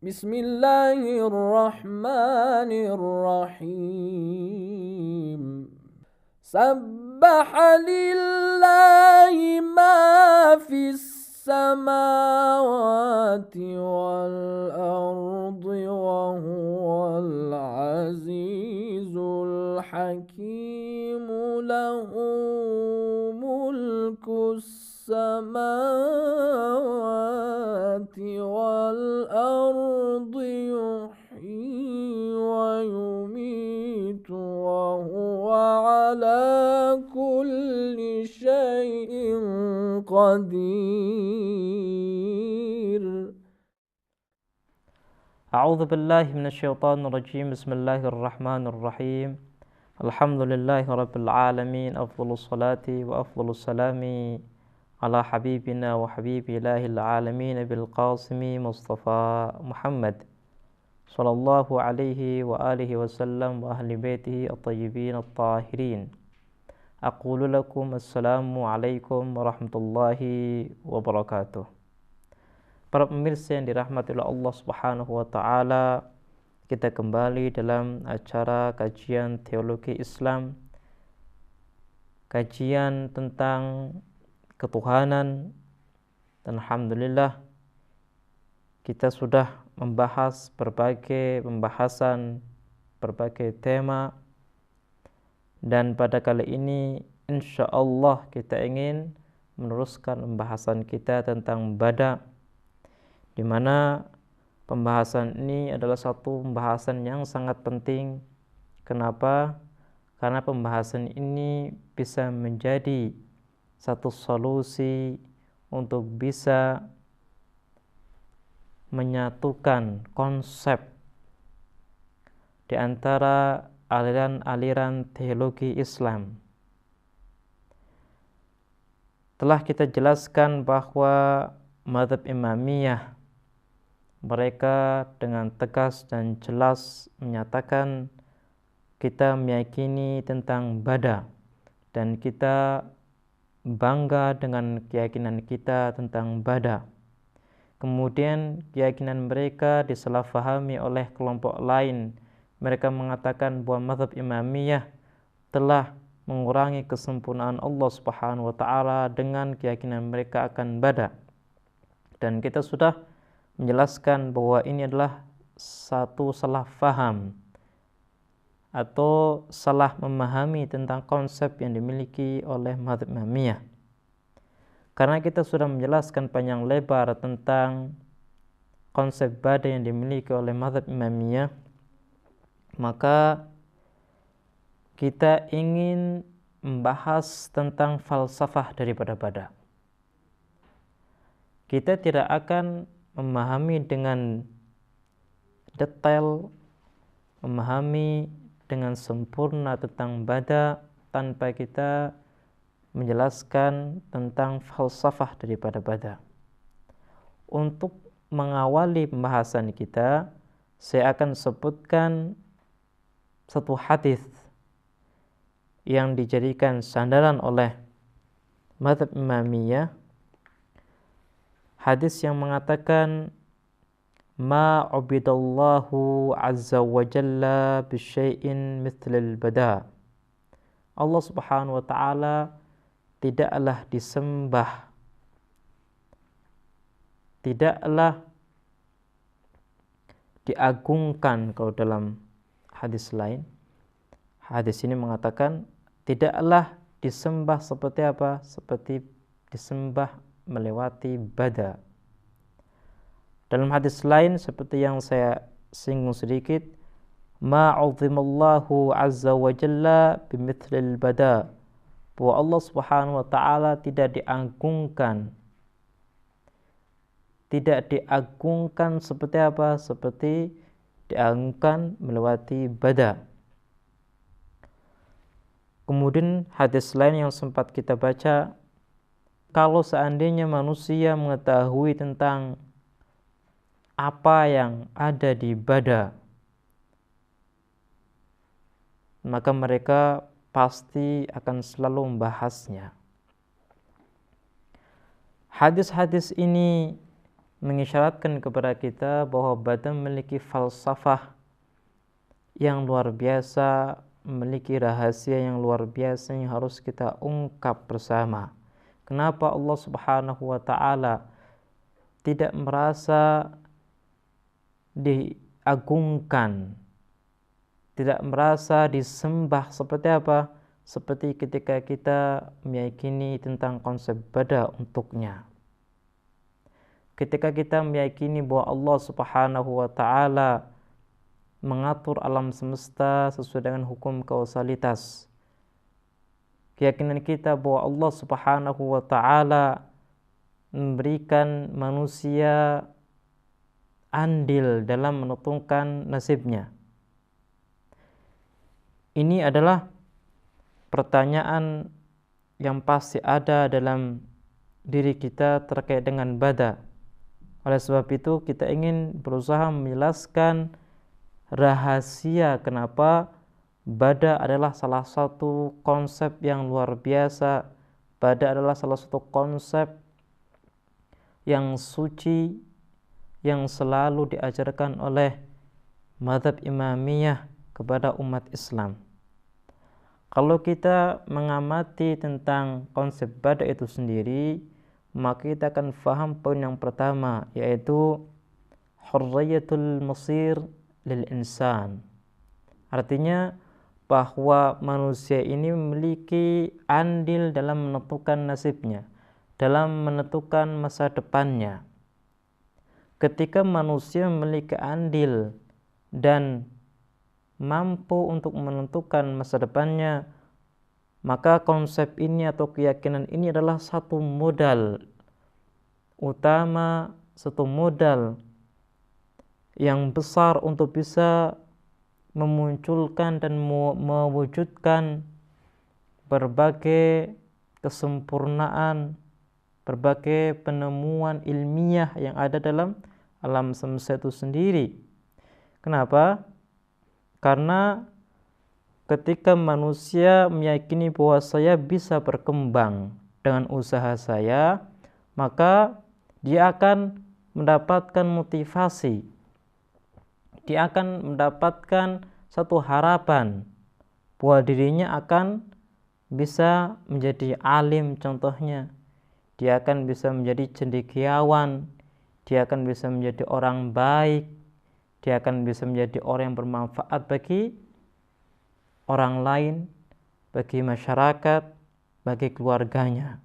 Bismillahirrahmanirrahim. Sabbaha lillahi ma fis samawati wal ardi wa huwal azizul hakim. Lahu mulkus samawati wal ardi yuhyi wa yumitu wa huwa ala kulli syai'in qadir. A'udzu billahi minasyaitonir rajim. Bismillahirrahmanirrahim. Alhamdulillahi rabbil alamin. Afdhalus salati wa afdhalus salami ala habibina wa habibilahil alamin bil qasimi Mustafa Muhammad sallallahu alaihi wa alihi wasallam wa ahli baitihi at-tayyibin at-tahirin. Aqulu lakum assalamu alaikum warahmatullahi wabarakatuh. Para pemirsa yang dirahmati oleh Allah Subhanahu wa taala, kita kembali dalam acara kajian teologi Islam, kajian tentang ketuhanan, dan alhamdulillah kita sudah membahas berbagai pembahasan, berbagai tema, dan pada kali ini insya Allah kita ingin meneruskan pembahasan kita tentang bada, di mana pembahasan ini adalah satu pembahasan yang sangat penting. Kenapa? Karena pembahasan ini bisa menjadi satu solusi untuk bisa menyatukan konsep di antara aliran-aliran teologi Islam. Telah kita jelaskan bahwa mazhab Imamiyah, mereka dengan tegas dan jelas menyatakan kita meyakini tentang bada, dan kita bangga dengan keyakinan kita tentang bada. Kemudian keyakinan mereka disalahfahami oleh kelompok lain. Mereka mengatakan bahwa mazhab Imamiyah telah mengurangi kesempurnaan Allah Subhanahu wa taala dengan keyakinan mereka akan bada. Dan kita sudah menjelaskan bahwa ini adalah satu salah faham atau salah memahami tentang konsep yang dimiliki oleh mazhab Imamiyah. Karena kita sudah menjelaskan panjang lebar tentang konsep bada yang dimiliki oleh mazhab Imamiyah, maka kita ingin membahas tentang falsafah daripada bada. Kita tidak akan memahami dengan detail, memahami dengan sempurna tentang bada tanpa kita menjelaskan tentang falsafah daripada bada. Untuk mengawali pembahasan kita, saya akan sebutkan satu hadis yang dijadikan sandaran oleh mazhab Imamiyah. Hadis yang mengatakan ma ubidallahu azza wa jalla bisyai'in mithlil bada. Allah Subhanahu wa taala tidaklah disembah, tidaklah diagungkan. Kalau dalam hadis lain, hadis ini mengatakan tidaklah disembah seperti apa? Seperti disembah melewati bada. Dalam hadis lain seperti yang saya singgung sedikit, ma'udhimallahu azza wa jalla bimithlil bada, bahwa Allah Subhanahu wa taala tidak diagungkan seperti apa? Seperti diagungkan melewati bada. Kemudian hadis lain yang sempat kita baca, kalau seandainya manusia mengetahui tentang apa yang ada di bada, maka mereka pasti akan selalu membahasnya. Hadis-hadis ini mengisyaratkan kepada kita bahwa bada memiliki falsafah yang luar biasa, memiliki rahasia yang luar biasa yang harus kita ungkap bersama. Kenapa Allah Subhanahu wa Ta'ala tidak merasa diagungkan, tidak merasa disembah seperti apa? Seperti ketika kita meyakini tentang konsep bada untuknya. Ketika kita meyakini bahwa Allah Subhanahu wa Ta'ala mengatur alam semesta sesuai dengan hukum kausalitas, keyakinan kita bahwa Allah Subhanahu wa Ta'ala memberikan manusia andil dalam menentukan nasibnya. Ini adalah pertanyaan yang pasti ada dalam diri kita terkait dengan bada. Oleh sebab itu kita ingin berusaha menjelaskan rahasia kenapa bada adalah salah satu konsep yang luar biasa. Bada adalah salah satu konsep yang suci yang selalu diajarkan oleh mazhab Imamiyah kepada umat Islam. Kalau kita mengamati tentang konsep bada itu sendiri, maka kita akan faham poin yang pertama, yaitu hurriyatul masir lil insan. Artinya bahwa manusia ini memiliki andil dalam menentukan nasibnya, dalam menentukan masa depannya. Ketika manusia memiliki andil dan mampu untuk menentukan masa depannya, maka konsep ini atau keyakinan ini adalah satu modal utama, satu modal yang besar untuk bisa memunculkan dan mewujudkan berbagai kesempurnaan, berbagai penemuan ilmiah yang ada dalam alam semesta itu sendiri. Kenapa? Karena ketika manusia meyakini bahwa saya bisa berkembang dengan usaha saya, maka dia akan mendapatkan motivasi. Dia akan mendapatkan satu harapan bahwa dirinya akan bisa menjadi alim contohnya. Dia akan bisa menjadi cendekiawan. Dia akan bisa menjadi orang baik. Dia akan bisa menjadi orang yang bermanfaat bagi orang lain, bagi masyarakat, bagi keluarganya.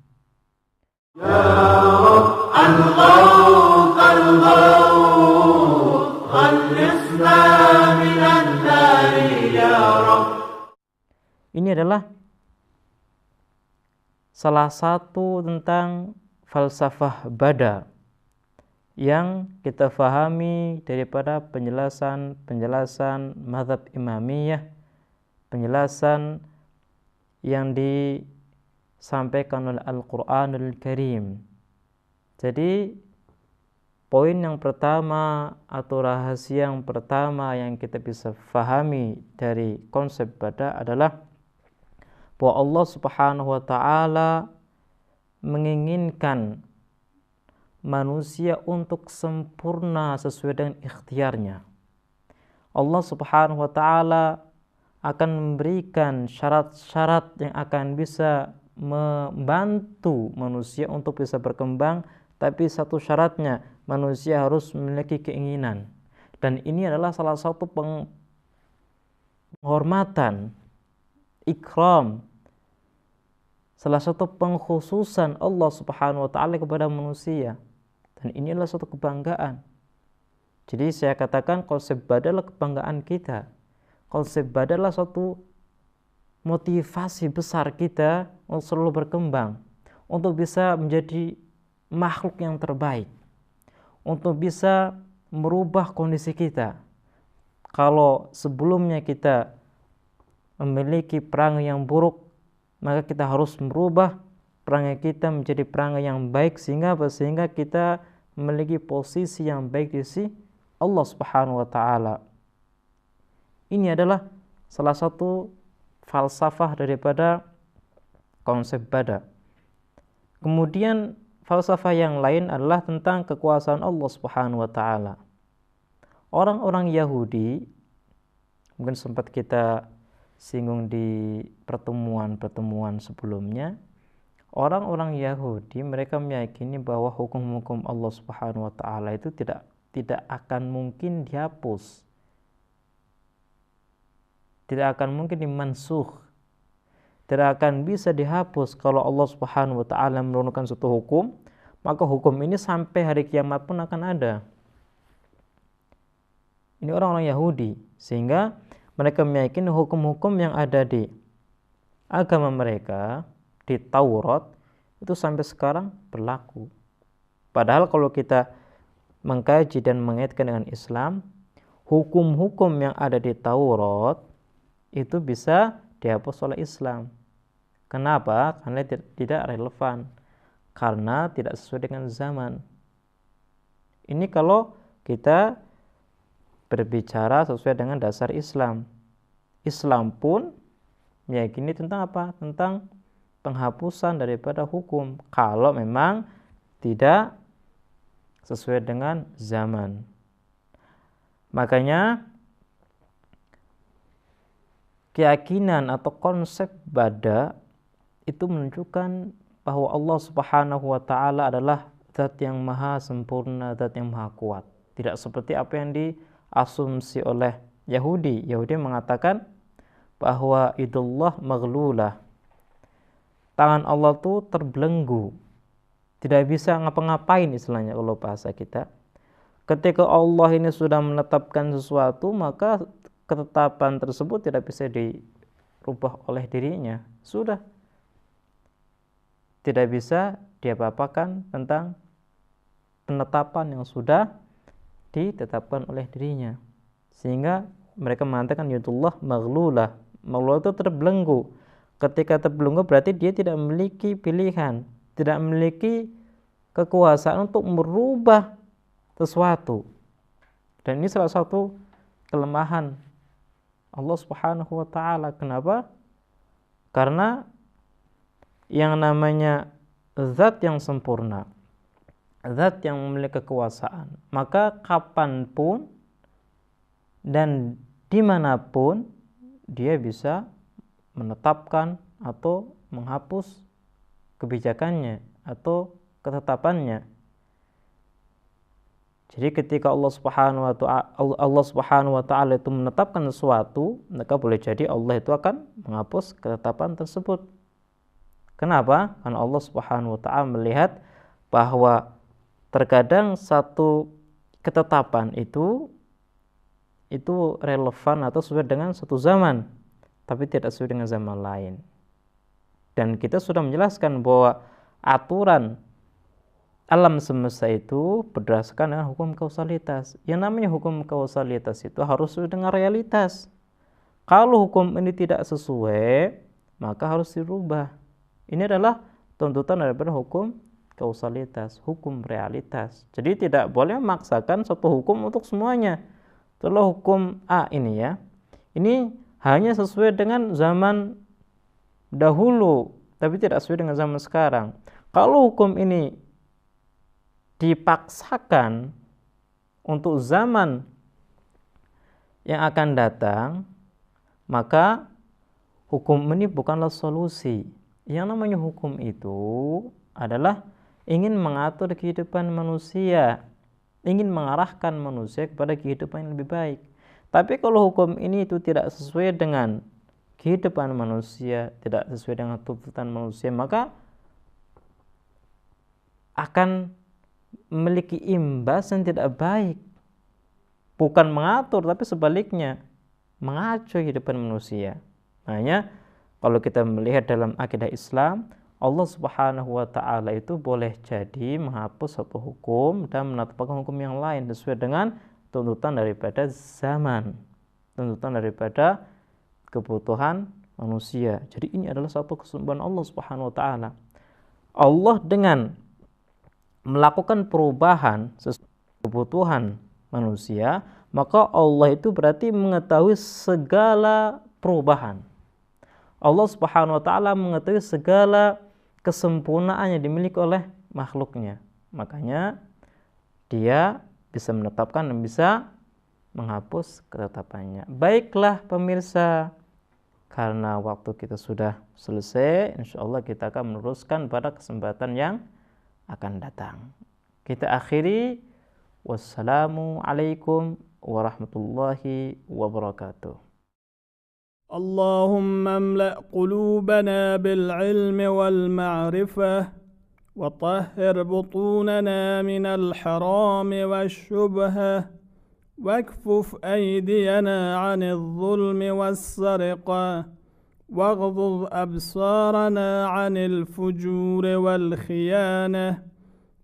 Ya Rabb, al-Ghawth, al-Ghawth, khallisna minan nari ya Rabb. Ini adalah salah satu tentang falsafah bada yang kita fahami daripada penjelasan mazhab Imamiyah, penjelasan yang disampaikan oleh Al-Quranul Karim. Jadi poin yang pertama atau rahasia yang pertama yang kita bisa fahami dari konsep bada adalah bahwa Allah Subhanahu wa Ta'ala menginginkan manusia untuk sempurna sesuai dengan ikhtiarnya. Allah Subhanahu wa Ta'ala akan memberikan syarat-syarat yang akan bisa membantu manusia untuk bisa berkembang, tapi satu syaratnya manusia harus memiliki keinginan. Dan ini adalah salah satu penghormatan, ikram, salah satu pengkhususan Allah Subhanahu wa Ta'ala kepada manusia. Dan ini adalah suatu kebanggaan. Jadi saya katakan konsep bada adalah kebanggaan kita. Konsep bada adalah suatu motivasi besar kita untuk selalu berkembang, untuk bisa menjadi makhluk yang terbaik, untuk bisa merubah kondisi kita. Kalau sebelumnya kita memiliki perangai yang buruk, maka kita harus merubah perangai kita menjadi perangai yang baik, sehingga kita memiliki posisi yang baik di sisi Allah Subhanahu wa Ta'ala. Ini adalah salah satu falsafah daripada konsep bada. Kemudian falsafah yang lain adalah tentang kekuasaan Allah Subhanahu wa taala. Orang-orang Yahudi, mungkin sempat kita singgung di pertemuan-pertemuan sebelumnya, orang-orang Yahudi mereka meyakini bahwa hukum-hukum Allah Subhanahu wa taala itu tidak akan mungkin dihapus. Tidak akan mungkin dimansuh. Tidak akan bisa dihapus. Kalau Allah Subhanahu wa taala menurunkan suatu hukum, maka hukum ini sampai hari kiamat pun akan ada. Ini orang-orang Yahudi, sehingga mereka meyakini hukum-hukum yang ada di agama mereka, di Taurat, itu sampai sekarang berlaku. Padahal kalau kita mengkaji dan mengaitkan dengan Islam, hukum-hukum yang ada di Taurat itu bisa dihapus oleh Islam. Kenapa? Karena tidak relevan, karena tidak sesuai dengan zaman. Ini kalau kita berbicara sesuai dengan dasar Islam. Islam pun meyakini tentang apa? Tentang penghapusan daripada hukum kalau memang tidak sesuai dengan zaman. Makanya keyakinan atau konsep bada itu menunjukkan bahwa Allah Subhanahu wa taala adalah zat yang maha sempurna, zat yang maha kuat. Tidak seperti apa yang diasumsi oleh Yahudi. Yahudi mengatakan bahwa idullah maghlulah. Tangan Allah itu terbelenggu. Tidak bisa ngapa-ngapain istilahnya kalau bahasa kita. Ketika Allah ini sudah menetapkan sesuatu, maka ketetapan tersebut tidak bisa dirubah oleh dirinya. Sudah. Tidak bisa diapa-apakan tentang penetapan yang sudah ditetapkan oleh dirinya. Sehingga mereka mengatakan yadullah maghlulah. Maghlulah itu terbelenggu. Ketika terbelenggu berarti dia tidak memiliki pilihan, tidak memiliki kekuasaan untuk merubah sesuatu. Dan ini salah satu kelemahan Allah Subhanahu wa taala. Kenapa? Karena yang namanya zat yang sempurna, zat yang memiliki kekuasaan, maka kapanpun dan dimanapun dia bisa menetapkan atau menghapus kebijakannya atau ketetapannya. Jadi ketika Allah Subhanahu wa taala itu menetapkan sesuatu, maka boleh jadi Allah itu akan menghapus ketetapan tersebut. Kenapa? Karena Allah Subhanahu wa taala melihat bahwa terkadang satu ketetapan itu relevan atau sesuai dengan satu zaman, tapi tidak sesuai dengan zaman lain. Dan kita sudah menjelaskan bahwa aturan alam semesta itu berdasarkan dengan hukum kausalitas. Yang namanya hukum kausalitas itu harus sesuai dengan realitas. Kalau hukum ini tidak sesuai, maka harus dirubah. Ini adalah tuntutan daripada hukum kausalitas, hukum realitas. Jadi tidak boleh memaksakan satu hukum untuk semuanya. Kalau hukum A ini ya, ini hanya sesuai dengan zaman dahulu, tapi tidak sesuai dengan zaman sekarang. Kalau hukum ini dipaksakan untuk zaman yang akan datang, maka hukum ini bukanlah solusi. Yang namanya hukum itu adalah ingin mengatur kehidupan manusia, ingin mengarahkan manusia kepada kehidupan yang lebih baik. Tapi kalau hukum ini itu tidak sesuai dengan kehidupan manusia, tidak sesuai dengan tuntutan manusia, maka akan memiliki imbas yang tidak baik. Bukan mengatur, tapi sebaliknya mengacau kehidupan manusia. Makanya kalau kita melihat dalam akidah Islam, Allah Subhanahu wa taala itu boleh jadi menghapus satu hukum dan menetapkan hukum yang lain sesuai dengan tuntutan daripada zaman, tuntutan daripada kebutuhan manusia. Jadi ini adalah satu kesempurnaan Allah Subhanahu wa taala. Allah dengan melakukan perubahan sesuai kebutuhan manusia, maka Allah itu berarti mengetahui segala perubahan. Allah Subhanahu wa taala mengetahui segala kesempurnaan yang dimiliki oleh makhluknya. Makanya dia bisa menetapkan dan bisa menghapus ketetapannya. Baiklah pemirsa, karena waktu kita sudah selesai, insya Allah kita akan meneruskan pada kesempatan yang akan datang. Kita akhiri. Wassalamualaikum warahmatullahi wabarakatuh. اللهم املأ قلوبنا بالعلم والمعرفة وطهر بطوننا من الحرام والشبهة واكفف أيدينا عن الظلم والسرقة واغضض أبصارنا عن الفجور والخيانة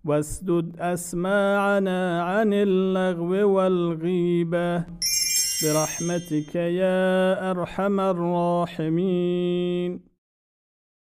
واسدد أسماعنا عن اللغو والغيبة برحمتك يا أرحم الراحمين.